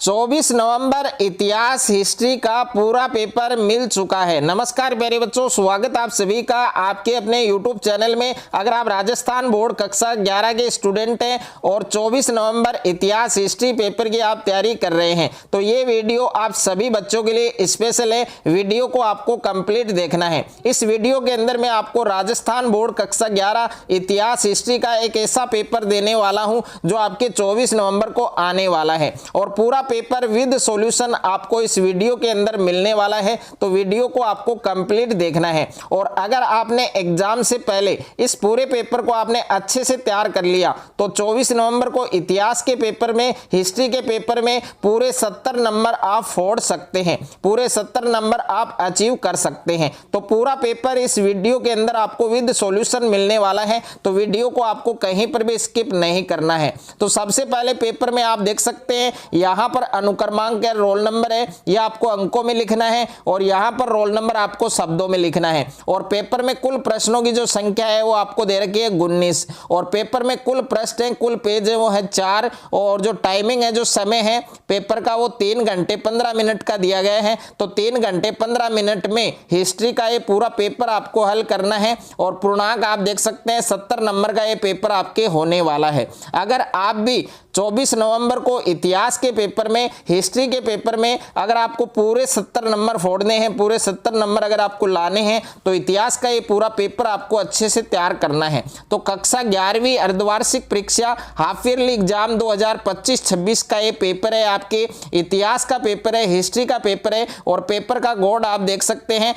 24 नवंबर इतिहास हिस्ट्री का पूरा पेपर मिल चुका है। नमस्कार प्यारे बच्चों, स्वागत आप सभी का आपके अपने YouTube चैनल में। अगर आप राजस्थान बोर्ड कक्षा 11 के स्टूडेंट हैं और 24 नवंबर इतिहास हिस्ट्री पेपर की आप तैयारी कर रहे हैं तो ये वीडियो आप सभी बच्चों के लिए स्पेशल है। वीडियो को आपको कंप्लीट देखना है। इस वीडियो के अंदर मैं आपको राजस्थान बोर्ड कक्षा 11 इतिहास हिस्ट्री का एक ऐसा पेपर देने वाला हूं जो आपके 24 नवंबर को आने वाला है और पूरा पेपर विद सॉल्यूशन आपको इस वीडियो के अंदर मिलने वाला है। तो वीडियो को आपको कंप्लीट देखना है और अगर आपने एग्जाम से पहले इस पूरे पेपर को आपने अच्छे से तैयार कर लिया तो 24 नवंबर को इतिहास के पेपर में, हिस्ट्री के पेपर में पूरे 70 नंबर आप फोड़ सकते हैं, पूरे 70 नंबर आप अचीव कर सकते हैं। तो पूरा पेपर इस वीडियो के अंदर आपको विद सॉल्यूशन मिलने वाला है, तो वीडियो को आपको कहीं पर भी स्किप नहीं करना है। तो सबसे पहले पेपर में आप देख सकते हैं यहां पर अनुक्रमांक है, रोल नंबर है, यह आपको अंकों में लिखना है और यहां पर रोल नंबर आपको शब्दों में लिखना है। और पेपर में कुल प्रश्नों की जो संख्या है वो आपको दे रखी है 19 और पेपर में कुल प्रश्न है, कुल पेज है वो है 4 और जो टाइमिंग है, जो समय है पेपर का वो 3 घंटे 15 मिनट का दिया गया है। तो 3 घंटे 15 मिनट में हिस्ट्री का ये पूरा पेपर आपको हल करना है और पूर्णांक आप देख सकते हैं 70 नंबर का ये पेपर आपके होने वाला है। अगर आप भी 24 नवंबर को इतिहास के पेपर में, हिस्ट्री के पेपर में अगर आपको पूरे 70 नंबर फोड़ने हैं, पूरे 70 नंबर अगर आपको लाने हैं तो इतिहास का ये पूरा पेपर आपको अच्छे से तैयार करना है। तो कक्षा 11वीं अर्धवार्षिक परीक्षा हाफ ईयरली एग्जाम 2025-26 का ये पेपर है, आपके इतिहास का पेपर है, हिस्ट्री का पेपर है और पेपर का कोड आप देख सकते हैं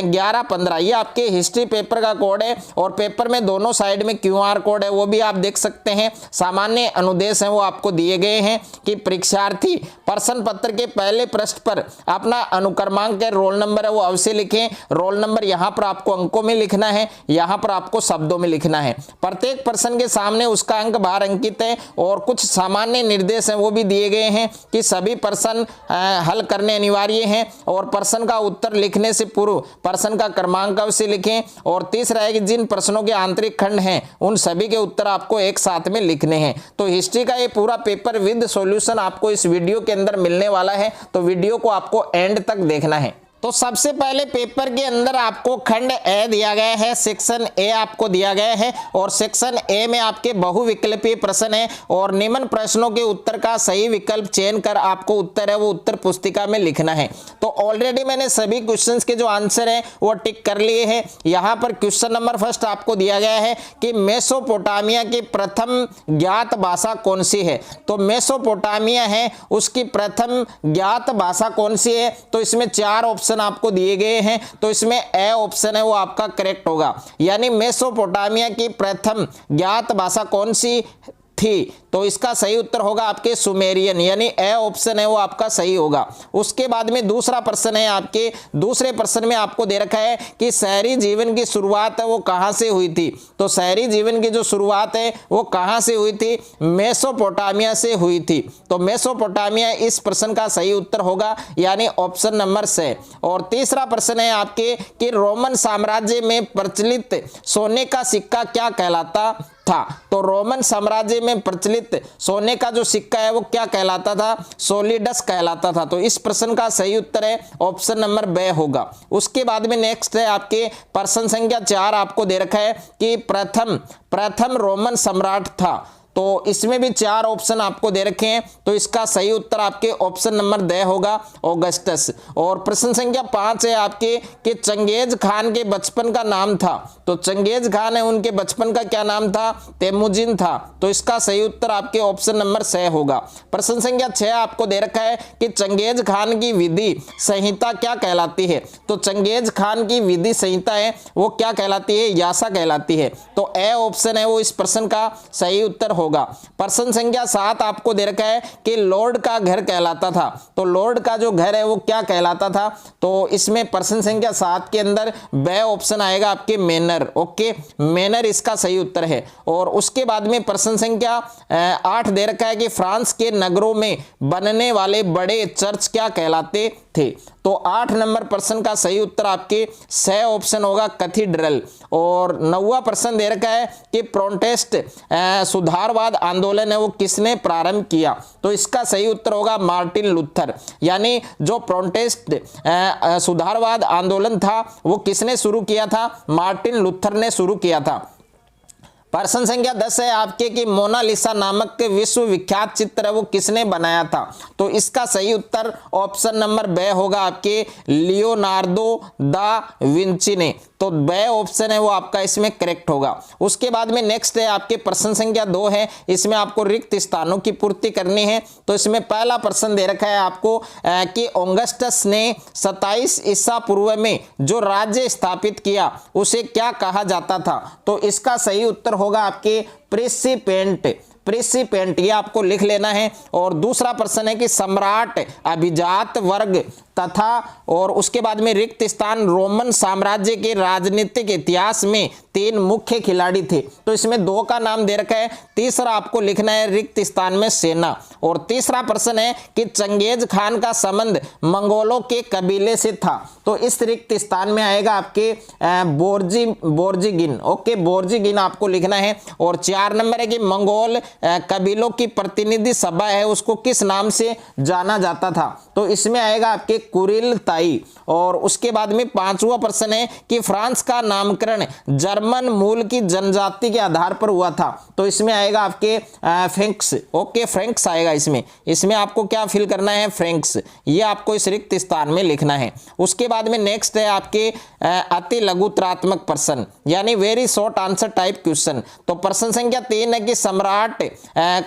11-15, ये आपके हिस्ट्री पेपर का कोड है और पेपर में दोनों साइड में QR कोड है वो भी आप देख सकते हैं। सामान्य अनुदेश है वो आपको दिए गए हैं कि परीक्षार्थी प्रश्न पत्र के पहले पृष्ठ पर अपना अनुक्रमांक है, रोल नंबर है वो अवश्य लिखें। रोल नंबर यहां पर आपको अंकों में लिखना है, यहां पर आपको शब्दों में लिखना है। प्रत्येक प्रश्न के सामने उसका अंक बाहर अंकित है और कुछ सामान्य निर्देश हैं वो भी दिए गए हैं कि सभी प्रश्न हल करने अनिवार्य हैं और प्रश्न का उत्तर लिखने से पूर्व प्रश्न का क्रमांक अवश्य लिखें। और तीसरा है कि जिन प्रश्नों के आंतरिक खंड हैं उन सभी के उत्तर आपको एक साथ में लिखने हैं। तो हिस्ट्री का ये पूरा पेपर विद सॉल्यूशन आपको इस वीडियो के अंदर मिलने वाला है, तो वीडियो को आपको एंड तक देखना है। तो सबसे पहले पेपर के अंदर आपको खंड ए दिया गया है, सेक्शन ए आपको दिया गया है और सेक्शन ए में आपके बहुविकल्पीय प्रश्न है और निम्न प्रश्नों के उत्तर का सही विकल्प चयन कर आपको उत्तर है वो उत्तर पुस्तिका में लिखना है। तो ऑलरेडी मैंने सभी क्वेश्चंस के जो आंसर है वो टिक कर लिए हैं। यहाँ पर क्वेश्चन नंबर फर्स्ट आपको दिया गया है कि मेसोपोटामिया की प्रथम ज्ञात भाषा कौन सी है। तो मेसोपोटामिया है उसकी प्रथम ज्ञात भाषा कौन सी है, तो इसमें 4 ऑप्शन आपको दिए गए हैं। तो इसमें ए ऑप्शन है वो आपका करेक्ट होगा, यानी मेसोपोटामिया की प्रथम ज्ञात भाषा कौन सी थी, तो इसका सही उत्तर होगा आपके सुमेरियन, यानी ए ऑप्शन है वो आपका सही होगा। उसके बाद में दूसरा प्रश्न है आपके, दूसरे प्रश्न में आपको दे रखा है कि शहरी जीवन की शुरुआत है वो कहां से हुई थी। तो शहरी जीवन की जो शुरुआत है वो कहां से हुई थी, मेसोपोटामिया से हुई थी। तो मेसोपोटामिया इस प्रश्न का सही उत्तर होगा, यानी ऑप्शन नंबर से। और तीसरा प्रश्न है आपके कि रोमन साम्राज्य में प्रचलित सोने का सिक्का क्या कहलाता था। तो रोमन साम्राज्य में प्रचलित सोने का जो सिक्का है वो क्या कहलाता था, सोलिडस कहलाता था। तो इस प्रश्न का सही उत्तर है ऑप्शन नंबर बे होगा। उसके बाद में नेक्स्ट है आपके प्रश्न संख्या 4 आपको दे रखा है कि प्रथम रोमन सम्राट था। तो इसमें भी 4 ऑप्शन आपको दे रखे हैं, तो इसका सही उत्तर आपके ऑप्शन नंबर द होगा, ऑगस्टस। और प्रश्न संख्या 5 है आपके कि चंगेज खान के बचपन का नाम था। तो चंगेज खान है उनके बचपन का क्या नाम था, तेमुजिन था। तो इसका सही उत्तर आपके ऑप्शन नंबर 6 होगा। प्रश्न संख्या 6 आपको दे रखा है कि चंगेज खान की विधि संहिता क्या कहलाती है। तो चंगेज खान की विधि संहिता है वो क्या कहलाती है, यासा कहलाती है। तो ए ऑप्शन है वो इस प्रश्न का सही उत्तर होगा। प्रश्न संख्या 7 आपको दे रखा है कि लॉर्ड का घर कहलाता था। तो लॉर्ड का जो घर है वो क्या कहलाता था, तो इसमें प्रश्न संख्या 7 के अंदर बे ऑप्शन आएगा आपके मैनर। ओके, मैनर इसका सही उत्तर है। और उसके बाद में प्रश्न संख्या 8 दे रखा है कि फ्रांस के नगरों में बनने वाले बड़े चर्च क्या कहलाते थे। तो 8 नंबर प्रश्न का सही उत्तर आपके 6 ऑप्शन होगा, कैथीड्रल। और 9वां प्रश्न दे रखा है कि प्रोटेस्ट सुधार सुधारवाद आंदोलन है वो किसने प्रारंभ किया? तो इसका सही उत्तर होगा मार्टिन लूथर। यानी जो प्रोटेस्ट सुधारवाद आंदोलन था वो किसने शुरू किया था? मार्टिन लूथर ने शुरू किया था। प्रश्न संख्या 10 है आपके कि मोनालिसा नामक विश्व विख्यात चित्र है वो किसने बनाया था? तो इसका सही उत्तर ऑप्शन नंबर ब होगा आपके लियोनार्डो दा विंची ने। तो ब ऑप्शन है वो आपका इसमें करेक्ट होगा। उसके बाद में नेक्स्ट है आपके प्रश्न संख्या 2 है, इसमें आपको रिक्त स्थानों की पूर्ति करनी है। तो इसमें पहला प्रश्न दे रखा है आपको कि ऑगस्टस ने 27 ईसा पूर्व में जो राज्य स्थापित किया उसे क्या कहा जाता था? तो इसका सही उत्तर होगा आपके प्रिंसिपेंट, ये आपको लिख लेना है। और दूसरा प्रश्न है कि सम्राट अभिजात वर्ग तथा और उसके बाद में रिक्त स्थान रोमन साम्राज्य के राजनीतिक इतिहास में 3 मुख्य खिलाड़ी थे। तो इसमें 2 का नाम दे रखा है। तीसरा आपको लिखना है रिक्त स्थान में सेना। और तीसरा प्रश्न है कि चंगेज खान का संबंध मंगोलों के कबीले से था। तो इस रिक्त स्थान में आएगा आपके बोर्जिगिन। ओके, बोर्जिगिन आपको लिखना है। और 4 नंबर है कि मंगोल कबीलों की प्रतिनिधि सभा है उसको किस नाम से जाना जाता था? तो इसमें आएगा आपके कुरिल ताई। और उसके बाद में 5वां प्रश्न है कि फ्रांस का नामकरण जर्मन मूल की जनजाति के आधार पर हुआ था। तो इसमें आएगा आपके फ्रेंक्स। ओके, फ्रेंक्स आएगा इसमें आपको क्या फिल करना है? फ्रेंक्स, ये आपको इस रिक्त स्थान में लिखना है। उसके बाद में नेक्स्ट है आपके अति लघुत्रात्मक प्रश्न यानी very short answer type question. तो प्रश्न संख्या 3 है कि सम्राट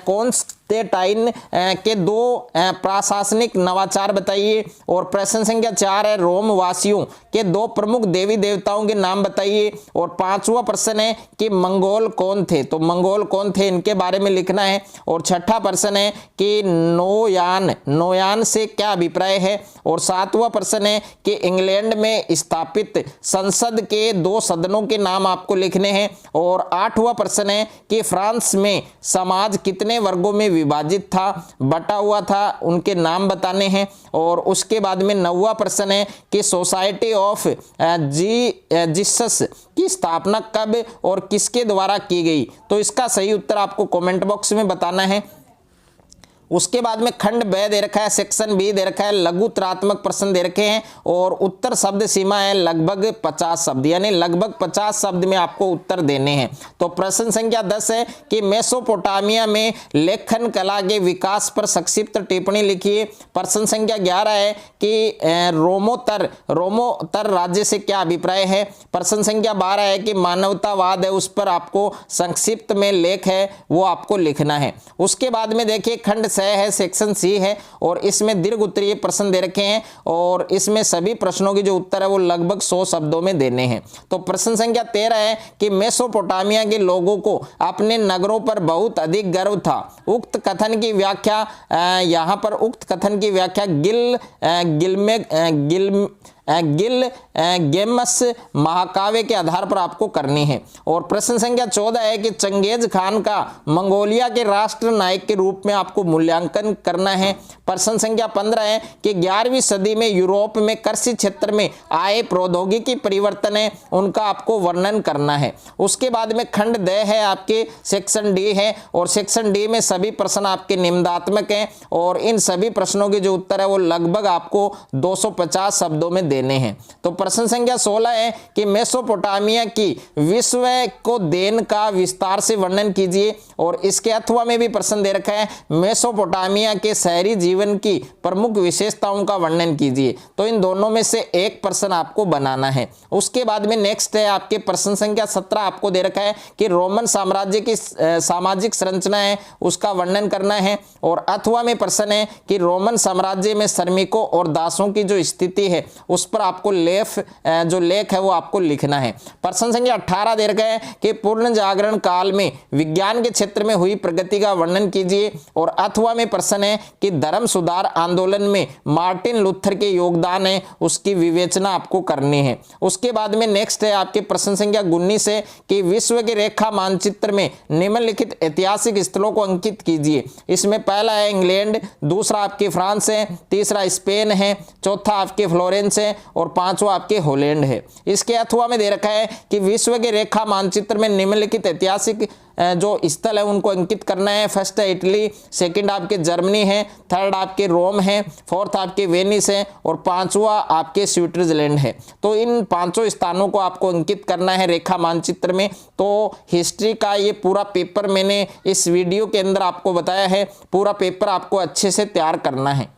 कॉन्स्टेंटाइन के 2 प्रशासनिक नवाचार बताइए। और प्रश्न संख्या 4 है रोम वासियों के 2 प्रमुख देवी देवताओं के नाम बताइए। और 5वां प्रश्न है कि मंगोल कौन थे? तो मंगोल कौन थे इनके बारे में लिखना है। और 6ठा प्रश्न है कि नोयान से क्या अभिप्राय है। और 7वां प्रश्न है कि इंग्लैंड में स्थापित संसद के 2 सदनों के नाम आपको लिखने हैं। और 8वां प्रश्न है कि फ्रांस में समाज कितने वर्गों में विभाजित था, बटा हुआ था, उनके नाम बताने हैं। और उसके बाद में 9वां प्रश्न है कि सोसाइटी ऑफ जीसस की स्थापना कब और किसके द्वारा की गई? तो इसका सही उत्तर आपको कमेंट बॉक्स में बताना है। उसके बाद में खंड ब दे रखा है, सेक्शन बी दे रखा है, लघुत्रात्मक प्रश्न दे रखे हैं। और उत्तर शब्द सीमा है लगभग 50 शब्द, यानी लगभग 50 शब्द में आपको उत्तर देने हैं। तो प्रश्न संख्या 10 है कि मेसोपोटामिया में लेखन कला के विकास पर संक्षिप्त टिप्पणी लिखिए। प्रश्न संख्या 11 है कि रोमोत्तर राज्य से क्या अभिप्राय है। प्रश्न संख्या 12 है कि मानवतावाद है उस पर आपको संक्षिप्त में लेख है वो आपको लिखना है। उसके बाद में देखिए खंड है, सेक्शन सी है। और इसमें दीर्घ उत्तरीय प्रश्न दे रखे हैं और इसमें सभी प्रश्नों की जो उत्तर है वो लगभग 100 शब्दों में देने हैं। तो प्रश्न संख्या 13 है कि मेसोपोटामिया के लोगों को अपने नगरों पर बहुत अधिक गर्व था। उक्त कथन की व्याख्या यहाँ पर उक्त कथन की व्याख्या गिलगेमस महाकाव्य के आधार पर आपको करनी है। और प्रश्न संख्या 14 है कि चंगेज खान का मंगोलिया के राष्ट्र नायक के रूप में आपको मूल्यांकन करना है। प्रश्न संख्या 15 है कि 11वीं सदी में यूरोप में कृषि क्षेत्र में आए प्रौद्योगिकी परिवर्तन है उनका आपको वर्णन करना है। उसके बाद में खंड द है आपके, सेक्शन डी है। और सेक्शन डी में सभी प्रश्न आपके निम्नात्मक हैं और इन सभी प्रश्नों के जो उत्तर है वो लगभग आपको 250 शब्दों में देने हैं। तो प्रश्न संख्या 16 है कि मेसोपोटामिया की विश्व को देन का विस्तार से वर्णन कीजिए। और इसके अथवा में भी प्रश्न दे रखा है मेसोपोटामिया के शहरी जीवन की प्रमुख विशेषताओं का वर्णन कीजिए। तो इन दोनों में से एक प्रश्न आपको बनाना है। उसके बाद में नेक्स्ट है आपके प्रश्न संख्या 17 आपको दे रखा है कि रोमन साम्राज्य की सामाजिक संरचना है उसका वर्णन करना है। और अथवा में प्रश्न है कि रोमन साम्राज्य में श्रमिकों और दासों की जो स्थिति है उस पर आपको लेख है वो आपको लिखना है। प्रश्न संख्या 18 दे रखा है कि पूर्ण जागरण काल में विज्ञान के क्षेत्र में हुई प्रगति का वर्णन कीजिए। और अथवा में प्रश्न है कि धर्म सुधार आंदोलन में मार्टिन लूथर के योगदान है उसकी विवेचना आपको करनी है। उसके बाद में नेक्स्ट है आपके प्रश्न संख्या 19 है कि विश्व के रेखा मानचित्र में निम्नलिखित ऐतिहासिक स्थलों को अंकित कीजिए। इसमें पहला है इंग्लैंड, दूसरा आपके फ्रांस है, तीसरा स्पेन है, चौथा आपके फ्लोरेंस है है और पांचवा आपके हॉलैंड है। इसके अथवा में दे रखा है कि विश्व के रेखा मानचित्र में निम्नलिखित ऐतिहासिक जो स्थल है उनको अंकित करना है। फर्स्ट है इटली, सेकंड आपके जर्मनी है, थर्ड आपके रोम है, फोर्थ आपके वेनिस है और पांचवा आपके स्विट्जरलैंड है। तो इन पांचों स्थानों को आपको अंकित करना है रेखा मानचित्र में। तो हिस्ट्री का ये पूरा पेपर मैंने इस वीडियो के अंदर आपको बताया है, पूरा पेपर आपको अच्छे से तैयार करना है।